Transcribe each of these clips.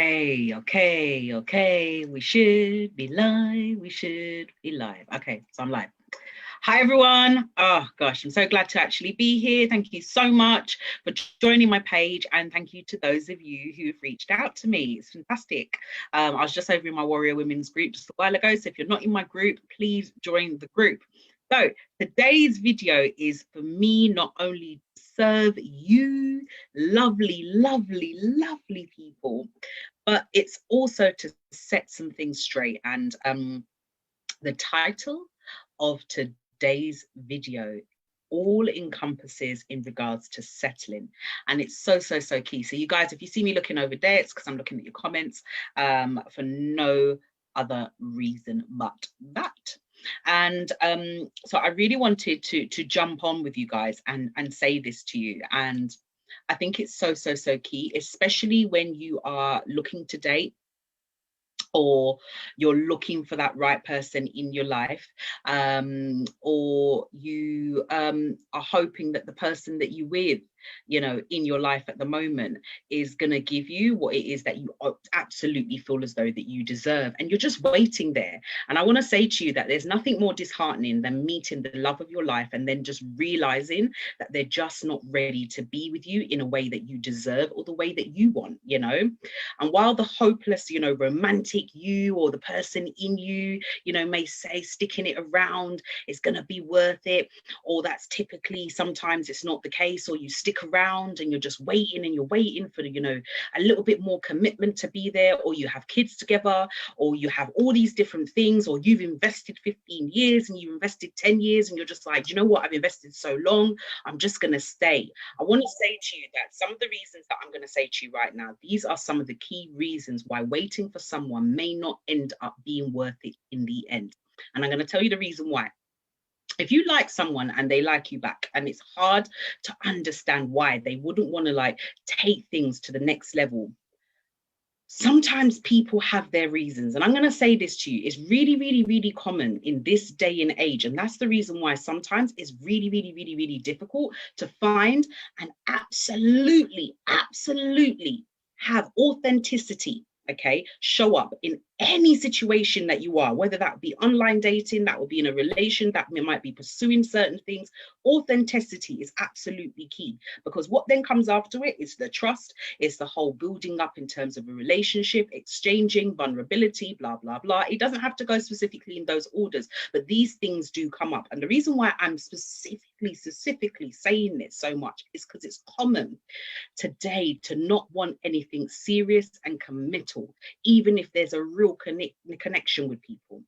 Okay. We should be live. Okay, so I'm live. Hi, everyone. Oh, gosh, I'm so glad to actually be here. Thank you so much for joining my page. And thank you to those of you who have reached out to me. It's fantastic. I was just over in my Warrior Women's group just a while ago. So if you're not in my group, please join the group. So today's video is for me not only to serve you, lovely people, but it's also to set some things straight. And the title of today's video all encompasses in regards to settling, and it's so key. So you guys, if you see me looking over there, it's because I'm looking at your comments for no other reason but that. And so I really wanted to jump on with you guys and say this to you. And I think it's so key, especially when you are looking to date, or you're looking for that right person in your life, or you are hoping that the person that you're with, you know, in your life at the moment is going to give you what it is that you absolutely feel as though that you deserve, and you're just waiting there. And I want to say to you that there's nothing more disheartening than meeting the love of your life and then just realizing that they're just not ready to be with you in a way that you deserve or the way that you want, you know. And while the hopeless, you know, romantic you, or the person in you, you know, may say sticking it around is going to be worth it, or that's typically, sometimes it's not the case, or you stick around and you're just waiting and you're waiting for, you know, a little bit more commitment to be there, or you have kids together, or you have all these different things, or you've invested 15 years and you've invested 10 years and you're just like, you know what, I've invested so long, I'm just going to stay. I want to say to you that some of the reasons that I'm going to say to you right now, these are some of the key reasons why waiting for someone may not end up being worth it in the end. And I'm going to tell you the reason why. If you like someone and they like you back, and it's hard to understand why they wouldn't want to like take things to the next level, sometimes people have their reasons. And I'm going to say this to you, it's really common in this day and age. And that's the reason why sometimes it's really difficult to find and absolutely have authenticity, okay, show up in any situation that you are, whether that be online dating, that will be in a relation, that might be pursuing certain things. Authenticity is absolutely key, because what then comes after it is the trust, it's the whole building up in terms of a relationship, exchanging vulnerability, blah blah. It doesn't have to go specifically in those orders, but these things do come up. And the reason why I'm specifically saying this so much is because it's common today to not want anything serious and committal, even if there's a real connection with people.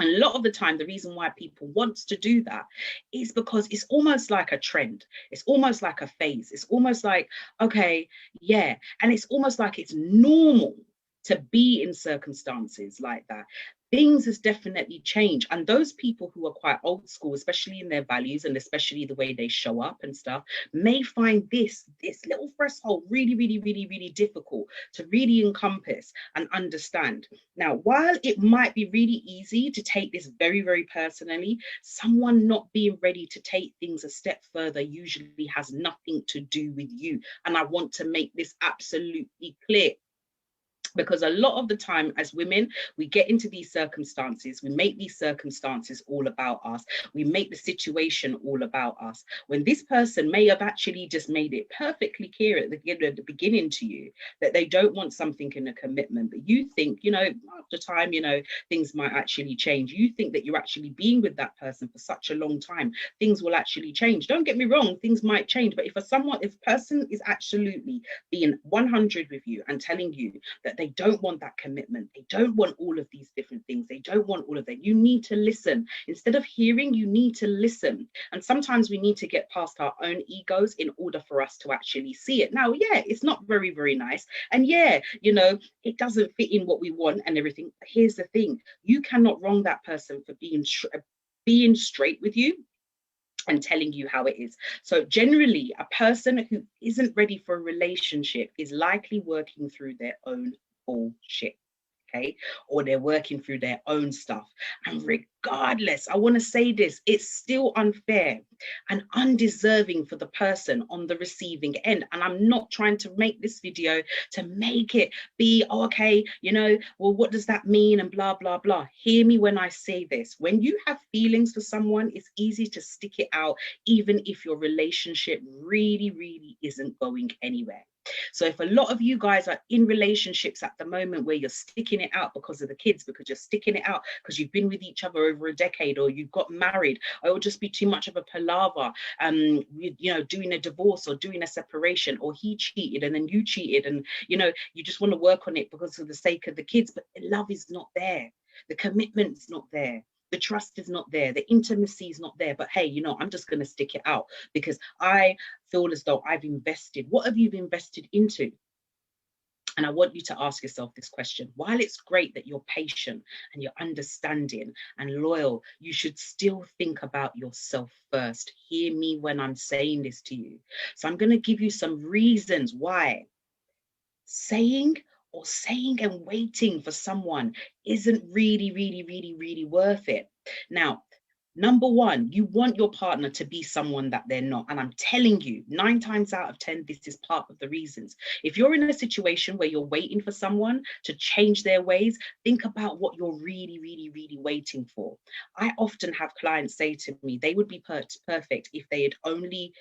And a lot of the time, the reason why people want to do that is because it's almost like a trend. It's almost like a phase. It's almost like, okay, yeah. And it's almost like it's normal to be in circumstances like that. Things has definitely changed. And those people who are quite old school, especially in their values and especially the way they show up and stuff, may find this little threshold really difficult to really encompass and understand. Now, while it might be really easy to take this very personally, someone not being ready to take things a step further usually has nothing to do with you. And I want to make this absolutely clear. Because a lot of the time as women, we get into these circumstances, we make these circumstances all about us, we make the situation all about us, when this person may have actually just made it perfectly clear at the beginning to you that they don't want something in a commitment. But you think, you know, after time, you know, things might actually change. You think that you're actually being with that person for such a long time, things will actually change. Don't get me wrong, things might change. But if a person is absolutely being 100 with you and telling you that they don't want that commitment, they don't want all of these different things, they don't want all of that, you need to listen. Instead of hearing, you need to listen. And sometimes we need to get past our own egos in order for us to actually see it. Now, yeah, it's not very nice, and yeah, you know, it doesn't fit in what we want and everything. But here's the thing, you cannot wrong that person for being straight with you and telling you how it is. So generally, a person who isn't ready for a relationship is likely working through their own bullshit. okay? Or they're working through their own stuff. And regardless, I want to say this, it's still unfair and undeserving for the person on the receiving end. And I'm not trying to make this video to make it be, oh, okay, you know, well, what does that mean? And blah, blah, blah. Hear me when I say this. When you have feelings for someone, it's easy to stick it out, even if your relationship really, really isn't going anywhere. So if a lot of you guys are in relationships at the moment where you're sticking it out because of the kids, because you're sticking it out because you've been with each other over a decade, or you've got married, or it will just be too much of a palaver, you know, doing a divorce or doing a separation, or he cheated and then you cheated, and you know, you just want to work on it because of the sake of the kids, but love is not there, the commitment's not there, the trust is not there, the intimacy is not there. But hey, you know, I'm just going to stick it out because I feel as though I've invested. What have you invested into? And I want you to ask yourself this question. While it's great that you're patient and you're understanding and loyal, you should still think about yourself first. Hear me when I'm saying this to you. So I'm going to give you some reasons why saying and waiting for someone isn't really worth it. Now, number one, you want your partner to be someone that they're not. And I'm telling you, 9 times out of 10, this is part of the reasons. If you're in a situation where you're waiting for someone to change their ways, think about what you're really waiting for. I often have clients say to me, they would be perfect if they had only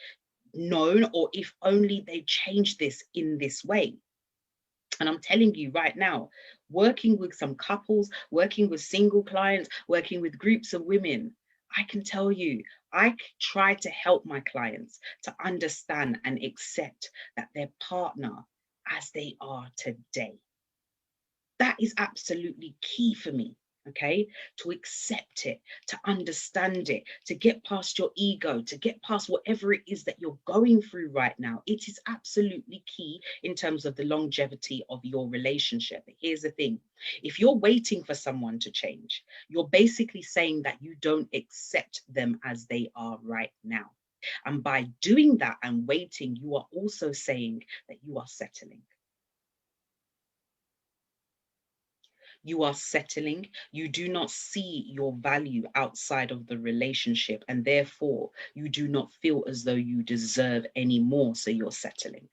known, or if only they changed this in this way. And I'm telling you right now, working with some couples, working with single clients, working with groups of women, I can tell you, I try to help my clients to understand and accept that their partner as they are today. That is absolutely key for me. Okay, to accept it, to understand it, to get past your ego, to get past whatever it is that you're going through right now. It is absolutely key in terms of the longevity of your relationship. Here's the thing. If you're waiting for someone to change, you're basically saying that you don't accept them as they are right now. And by doing that and waiting, you are also saying that you are settling. You are settling. You do not see your value outside of the relationship, and therefore you do not feel as though you deserve any more, so you're settling.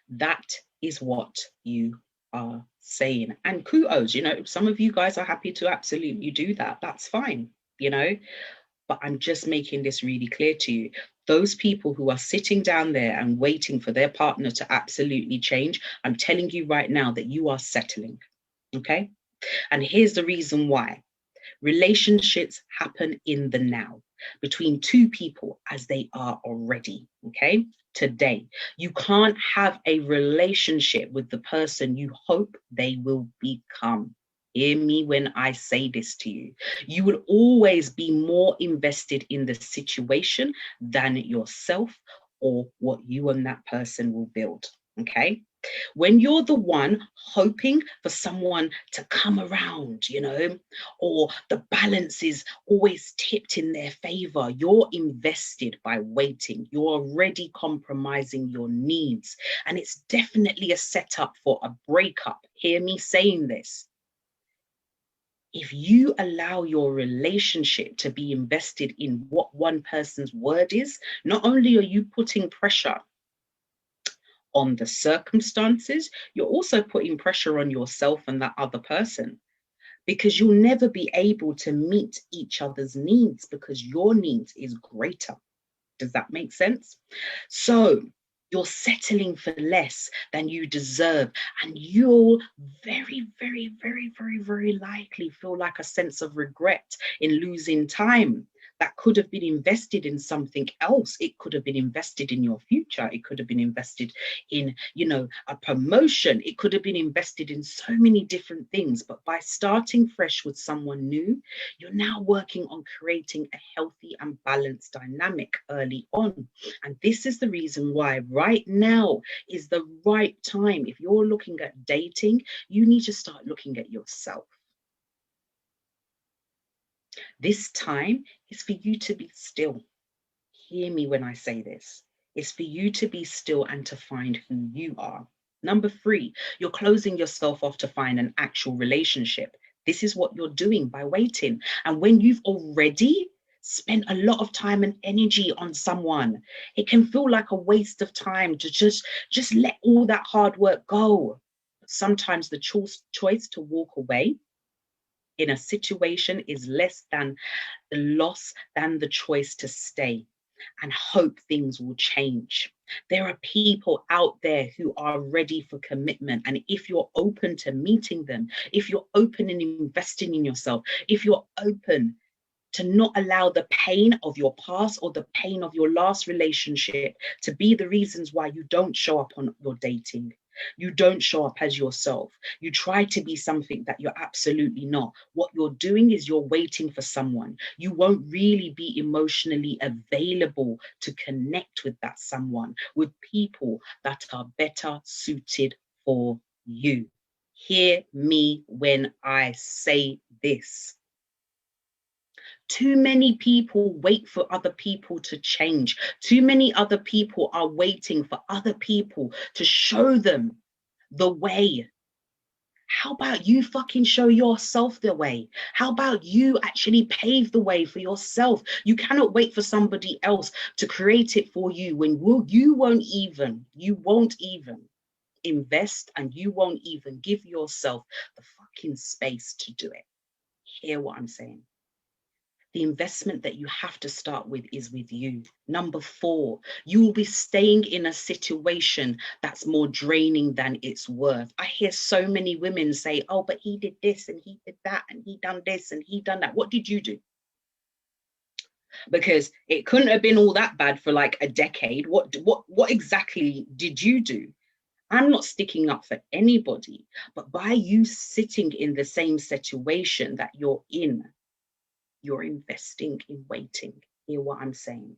That is what you are saying. And kudos, you know, some of you guys are happy to absolutely do that. That's fine, you know, but I'm just making this really clear to you. Those people who are sitting down there and waiting for their partner to absolutely change, I'm telling you right now that you are settling, okay? And here's the reason why. Relationships happen in the now between two people as they are already, okay? Today, you can't have a relationship with the person you hope they will become. Hear me when I say this to you. You will always be more invested in the situation than yourself or what you and that person will build, okay? When you're the one hoping for someone to come around, you know, or the balance is always tipped in their favor, you're invested by waiting. You're already compromising your needs. And it's definitely a setup for a breakup. Hear me saying this. If you allow your relationship to be invested in what one person's word is, not only are you putting pressure on the circumstances, you're also putting pressure on yourself and that other person, because you'll never be able to meet each other's needs because your needs is greater. Does that make sense? So you're settling for less than you deserve, and you'll very likely feel like a sense of regret in losing time that could have been invested in something else. It could have been invested in your future. It could have been invested in, you know, a promotion. It could have been invested in so many different things. But by starting fresh with someone new, you're now working on creating a healthy and balanced dynamic early on. And this is the reason why right now is the right time. If you're looking at dating, you need to start looking at yourself. This time is for you to be still. Hear me when I say this. It's for you to be still and to find who you are. Number 3, you're closing yourself off to find an actual relationship. This is what you're doing by waiting. And when you've already spent a lot of time and energy on someone, it can feel like a waste of time to just let all that hard work go. Sometimes the choice to walk away in a situation is less than the loss than the choice to stay and hope things will change. There are people out there who are ready for commitment. And if you're open to meeting them, if you're open and investing in yourself, if you're open to not allow the pain of your past or the pain of your last relationship to be the reasons why you don't show up on your dating. You don't show up as yourself. You try to be something that you're absolutely not. What you're doing is you're waiting for someone. You won't really be emotionally available to connect with that someone, with people that are better suited for you. Hear me when I say this. Too many people wait for other people to change. Too many other people are waiting for other people to show them the way. How about you fucking show yourself the way? How about you actually pave the way for yourself? You cannot wait for somebody else to create it for you when you won't even invest, and you won't even give yourself the fucking space to do it. Hear what I'm saying? The investment that you have to start with is with you. Number 4, you will be staying in a situation that's more draining than it's worth. I hear so many women say, oh, but he did this and he did that and he done this and he done that. What did you do? Because it couldn't have been all that bad for like a decade. What exactly did you do? I'm not sticking up for anybody, but by you sitting in the same situation that you're in, you're investing in waiting. Hear what I'm saying?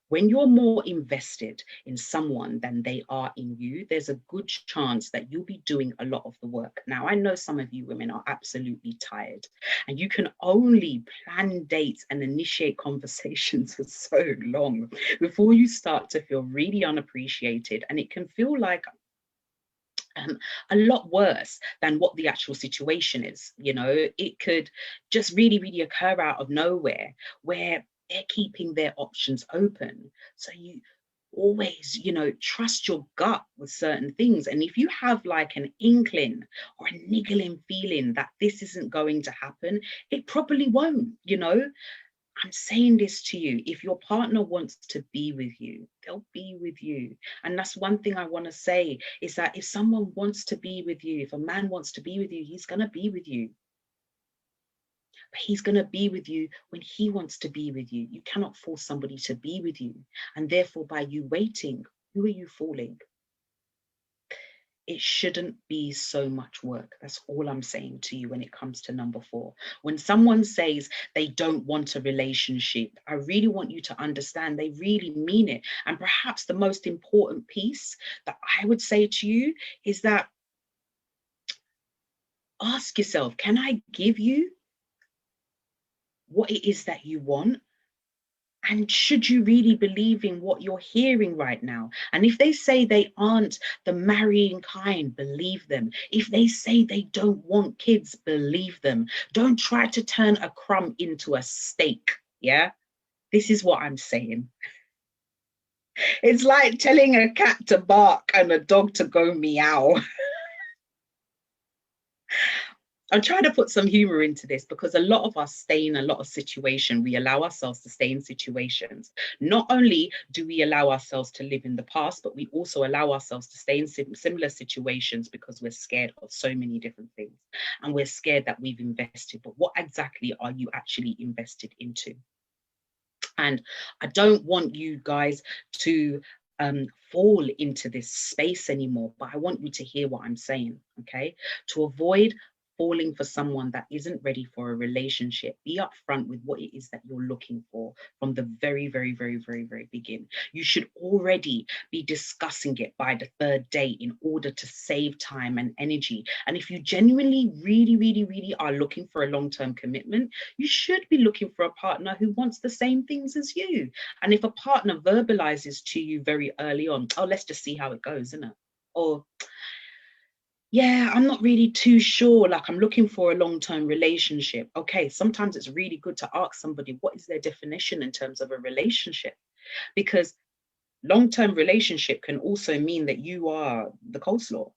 When you're more invested in someone than they are in you, there's a good chance that you'll be doing a lot of the work. Now, I know some of you women are absolutely tired, and you can only plan dates and initiate conversations for so long before you start to feel really unappreciated. And it can feel like a lot worse than what the actual situation is. You know, it could just really occur out of nowhere where they're keeping their options open. So you always, trust your gut with certain things. And if you have like an inkling or a niggling feeling that this isn't going to happen, it probably won't. I'm saying this to you. If your partner wants to be with you, they'll be with you. And that's one thing I want to say, is that if someone wants to be with you, if a man wants to be with you, he's going to be with you. But he's going to be with you when he wants to be with you. You cannot force somebody to be with you. And therefore, by you waiting, who are you fooling? It shouldn't be so much work. That's all I'm saying to you when it comes to number 4. When someone says they don't want a relationship, I really want you to understand they really mean it. And perhaps the most important piece that I would say to you is that ask yourself, can I give you what it is that you want? And should you really believe in what you're hearing right now? And if they say they aren't the marrying kind, believe them. If they say they don't want kids, believe them. Don't try to turn a crumb into a steak. Yeah, this is what I'm saying. It's like telling a cat to bark and a dog to go meow. I'm trying to put some humor into this because a lot of us stay in a lot of situations. We allow ourselves to stay in situations. Not only do we allow ourselves to live in the past, but we also allow ourselves to stay in similar situations because we're scared of so many different things. And we're scared that we've invested. But what exactly are you actually invested into? And I don't want you guys to fall into this space anymore, but I want you to hear what I'm saying, okay? To avoid falling for someone that isn't ready for a relationship, be upfront with what it is that you're looking for from the very beginning. You should already be discussing it by the 3rd date in order to save time and energy. And if you genuinely really are looking for a long-term commitment, you should be looking for a partner who wants the same things as you. And if a partner verbalizes to you very early on, oh, let's just see how it goes, isn't it? or yeah, I'm not really too sure. Like, I'm looking for a long-term relationship. Okay, sometimes it's really good to ask somebody what is their definition in terms of a relationship, because long-term relationship can also mean that you are the coleslaw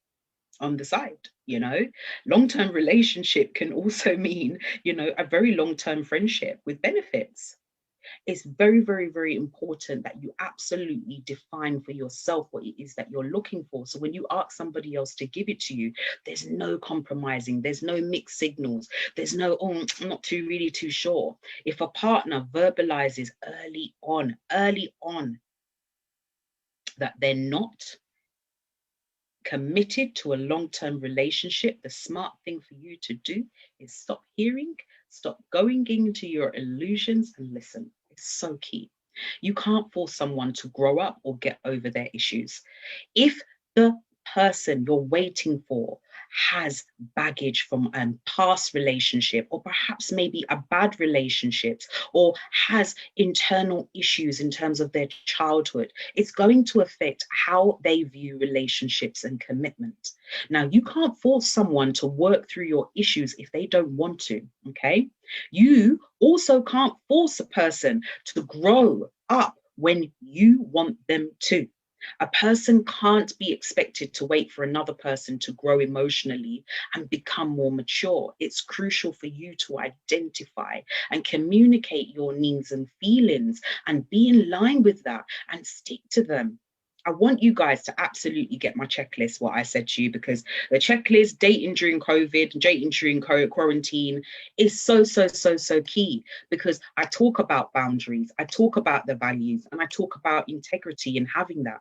on the side, you know. Long-term relationship can also mean, you know, a very long-term friendship with benefits. It's very, very, very important that you absolutely define for yourself what it is that you're looking for. So when you ask somebody else to give it to you, there's no compromising, there's no mixed signals, there's no, oh, I'm not too really too sure. If a partner verbalizes early on that they're not committed to a long-term relationship, the smart thing for you to do is stop hearing, stop going into your illusions, and listen. It's so key. You can't force someone to grow up or get over their issues. If the person you're waiting for has baggage from a past relationship, or perhaps maybe a bad relationship, or has internal issues in terms of their childhood, it's going to affect how they view relationships and commitment. Now, you can't force someone to work through your issues if they don't want to, okay? You also can't force a person to grow up when you want them to. A person can't be expected to wait for another person to grow emotionally and become more mature. It's crucial for you to identify and communicate your needs and feelings and be in line with that and stick to them. I want you guys to absolutely get my checklist, what I said to you, because the checklist, dating during COVID, dating during quarantine, is so, so, so, so key, because I talk about boundaries, I talk about the values, and I talk about integrity and having that.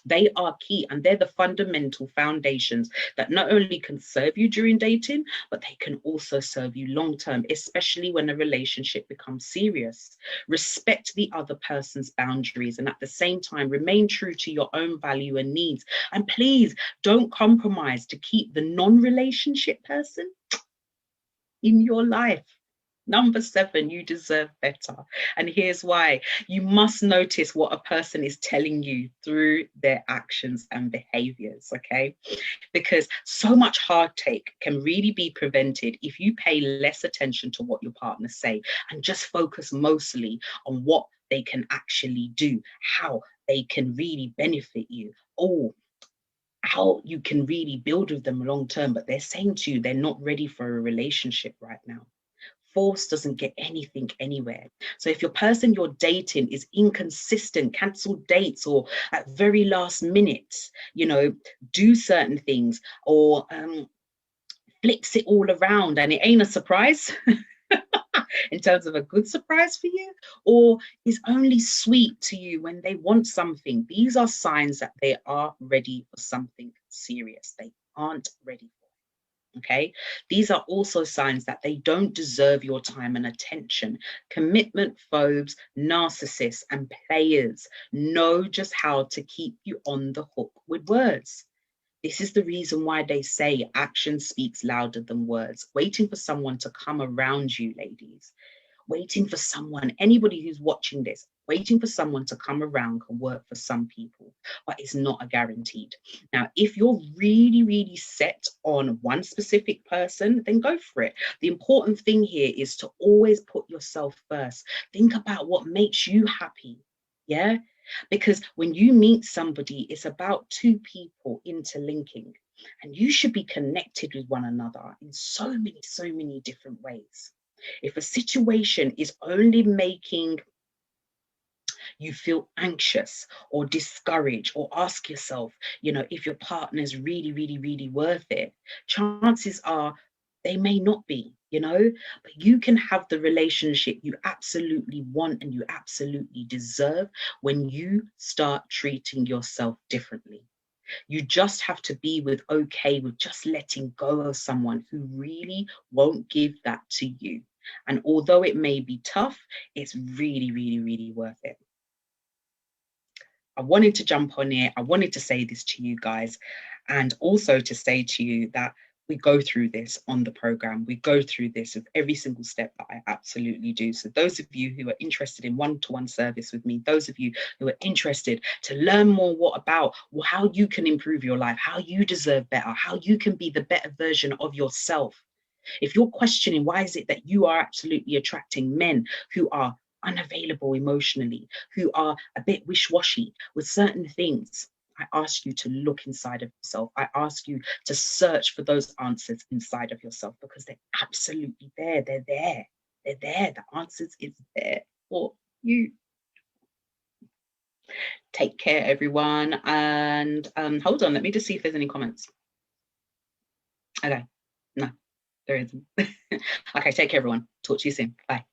They are key, and they're the fundamental foundations that not only can serve you during dating, but they can also serve you long term, especially when a relationship becomes serious. Respect the other person's boundaries, and at the same time, remain true to your own value and needs. And please don't compromise to keep the non-relationship person in your life. Number 7, you deserve better. And here's why. You must notice what a person is telling you through their actions and behaviors, okay? Because so much heartache can really be prevented if you pay less attention to what your partners say and just focus mostly on what they can actually do, how they can really benefit you, or how you can really build with them long term. But they're saying to you they're not ready for a relationship right now. Force doesn't get anything anywhere. So if your person you're dating is inconsistent, cancel dates, or at very last minute, you know, do certain things, or flips it all around and it ain't a surprise in terms of a good surprise for you, or is only sweet to you when they want something, these are signs that they are ready for something serious. They aren't ready. Okay, these are also signs that they don't deserve your time and attention. Commitment phobes, narcissists, and players know just how to keep you on the hook with words. This is the reason why they say action speaks louder than words. Waiting for someone to come around you, ladies. Waiting for someone, anybody who's watching this, waiting for someone to come around can work for some people, but it's not a guaranteed. Now, if you're really, really set on one specific person, then go for it. The important thing here is to always put yourself first. Think about what makes you happy. Yeah. Because when you meet somebody, it's about two people interlinking, and you should be connected with one another in so many different ways. If a situation is only making you feel anxious or discouraged, or ask yourself, you know, if your partner is really, really, really worth it, chances are they may not be, you know, but you can have the relationship you absolutely want and you absolutely deserve when you start treating yourself differently. You just have to be okay with just letting go of someone who really won't give that to you. And although it may be tough, it's really, really, really worth it. I wanted to jump on here. I wanted to say this to you guys, and also to say to you that we go through this on the program. We go through this with every single step that I absolutely do. So those of you who are interested in one-to-one service with me, those of you who are interested to learn more about how you can improve your life, how you deserve better, how you can be the better version of yourself. If you're questioning why is it that you are absolutely attracting men who are unavailable emotionally, who are a bit wish-washy with certain things, I ask you to look inside of yourself. I ask you to search for those answers inside of yourself, because they're absolutely there. They're there. They're there. The answers is there for you. Take care, everyone. And hold on, let me just see if there's any comments. Okay, no, there isn't. Okay, take care, everyone. Talk to you soon. Bye.